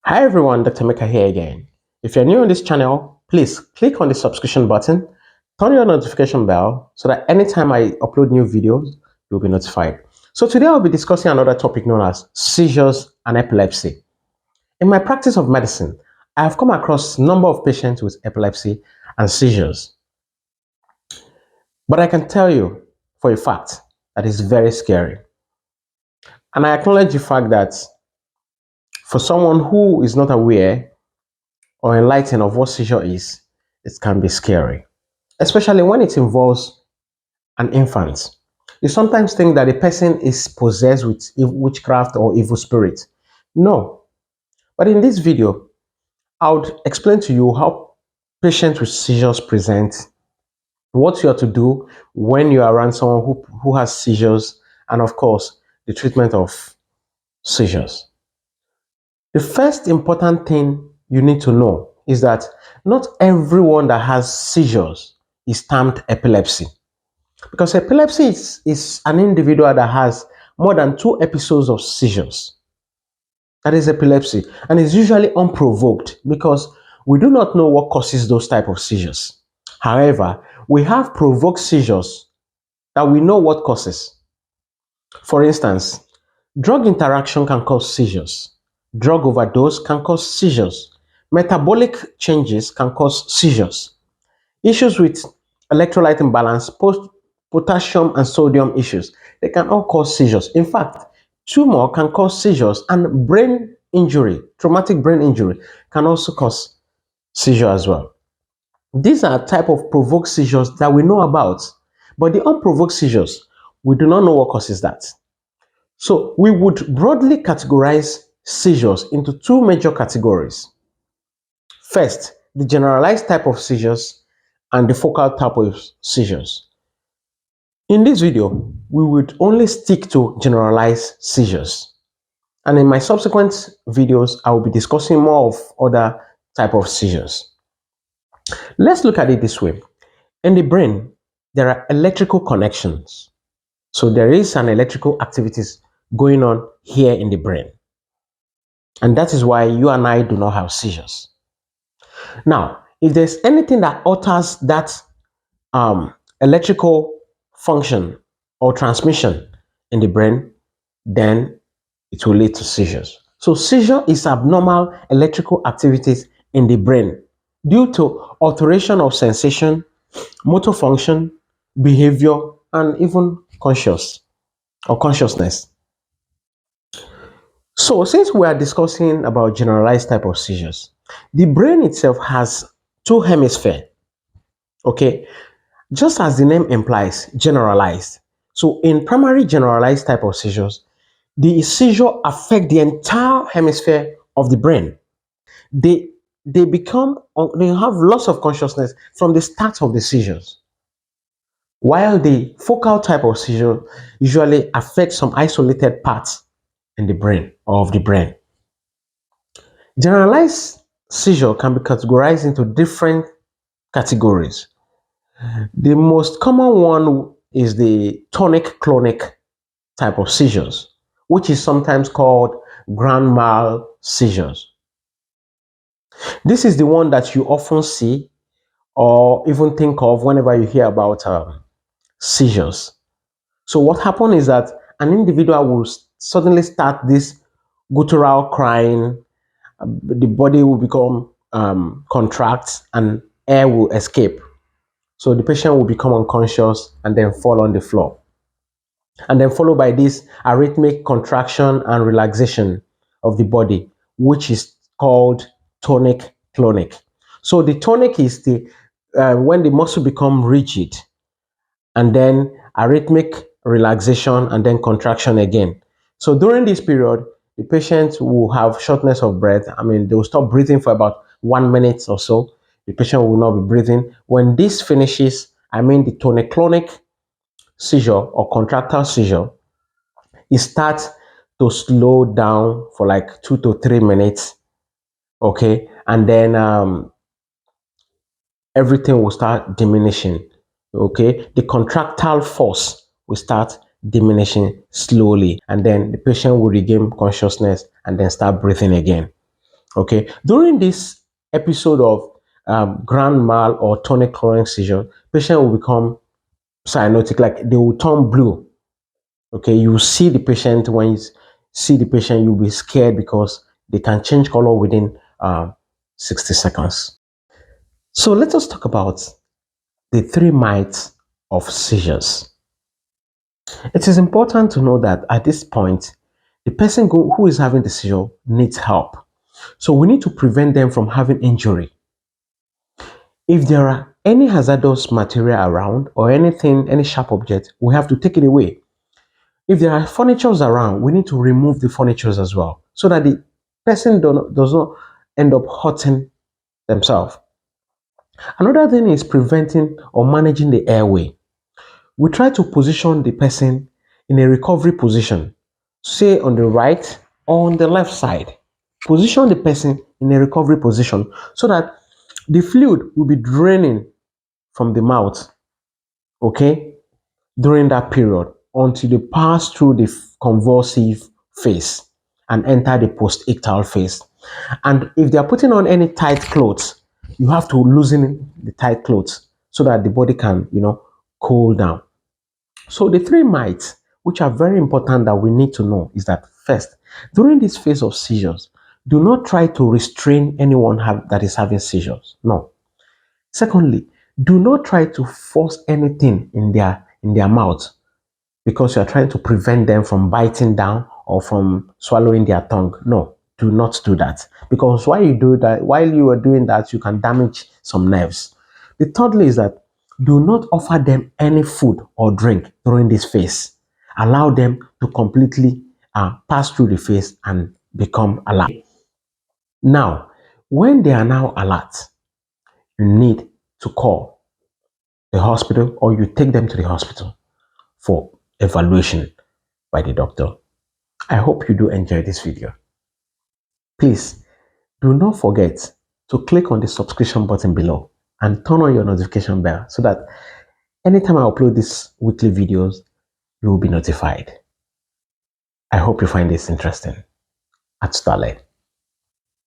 Hi everyone, Dr. Meka here again. If you're new on this channel, please click on the subscription button, turn your notification bell so that anytime I upload new videos, you'll be notified. So today I'll be discussing another topic known as seizures and epilepsy. In my practice of medicine, I have come across a number of patients with epilepsy and seizures. But I can tell you for a fact that it's very scary. And I acknowledge the fact that for someone who is not aware or enlightened of what seizure is, it can be scary, especially when it involves an infant. You sometimes think that a person is possessed with witchcraft or evil spirit. No. But in this video, I would explain to you how patients with seizures present, what you are to do when you are around someone who has seizures, and of course, the treatment of seizures. The first important thing you need to know is that not everyone that has seizures is termed epilepsy. Because epilepsy is an individual that has more than 2 episodes of seizures. That is epilepsy. And it's usually unprovoked because we do not know what causes those type of seizures. However, we have provoked seizures that we know what causes. For instance, drug interaction can cause seizures. Drug overdose can cause seizures. Metabolic changes can cause seizures. Issues with electrolyte imbalance, potassium and sodium issues, they can all cause seizures. In fact, tumor can cause seizures, and brain injury, traumatic brain injury, can also cause seizure as well. These are type of provoked seizures that we know about, but the unprovoked seizures, we do not know what causes that. So we would broadly categorize seizures into two major categories. First, the generalized type of seizures and the focal type of seizures. In this video, we would only stick to generalized seizures. And in my subsequent videos, I will be discussing more of other type of seizures. Let's look at it this way. In the brain, there are electrical connections. So there is an electrical activities going on here in the brain. And that is why you and I do not have seizures. Now, if there's anything that alters that electrical function or transmission in the brain, then it will lead to seizures. So seizure is abnormal electrical activities in the brain due to alteration of sensation, motor function, behavior, and even consciousness. So since we are discussing about generalized type of seizures, the brain itself has two hemispheres. Okay, just as the name implies, generalized. So in primary generalized type of seizures, the seizure affect the entire hemisphere of the brain. They they have loss of consciousness from the start of the seizures. While the focal type of seizure usually affects some isolated parts in the brain or of the brain. Generalized seizure can be categorized into different categories. The most common one is the tonic-clonic type of seizures, which is sometimes called grand mal seizures. This is the one that you often see or even think of whenever you hear about seizures. So what happens is that an individual will suddenly start this guttural crying, the body will become contract and air will escape. So the patient will become unconscious and then fall on the floor. And then followed by this arrhythmic contraction and relaxation of the body, which is called tonic clonic. So the tonic is the when the muscle become rigid, and then arrhythmic relaxation and then contraction again. So during this period, the patient will have shortness of breath. I mean, they will stop breathing for about 1 minute or so. The patient will not be breathing. When this finishes, I mean the tonic-clonic seizure or contractile seizure, it starts to slow down for like 2 to 3 minutes. Okay, and then everything will start diminishing. Okay, the contractile force will start diminishing slowly, and then the patient will regain consciousness and then start breathing again. Okay, during this episode of grand mal or tonic-clonic seizure, patient will become cyanotic, like they will turn blue. Okay, you see the patient. When you see the patient, you'll be scared because they can change color within 60 seconds. So let us talk about the three mites of seizures. It is important to know that at this point, the person who is having the seizure needs help. So we need to prevent them from having injury. If there are any hazardous material around or anything, any sharp object, we have to take it away. If there are furnitures around, we need to remove the furnitures as well so that the person does not end up hurting themselves. Another thing is preventing or managing the airway. We try to position the person in a recovery position, say on the right or on the left side. Position the person in a recovery position so that the fluid will be draining from the mouth, okay, during that period until they pass through the convulsive phase and enter the post-ictal phase. And if they are putting on any tight clothes, you have to loosen the tight clothes so that the body can, cool down. So the three mites, which are very important that we need to know, is that first, during this phase of seizures, do not try to restrain anyone that is having seizures. No. Secondly, do not try to force anything in their mouth because you are trying to prevent them from biting down or from swallowing their tongue. No, do not do that. Because while you are doing that, you can damage some nerves. The thirdly is that do not offer them any food or drink during this phase. Allow them to completely pass through the phase and become alert. Now, when they are now alert, you need to call the hospital or you take them to the hospital for evaluation by the doctor. I hope you do enjoy this video. Please do not forget to click on the subscription button below and turn on your notification bell so that anytime I upload these weekly videos, you will be notified. I hope you find this interesting. At Starlight.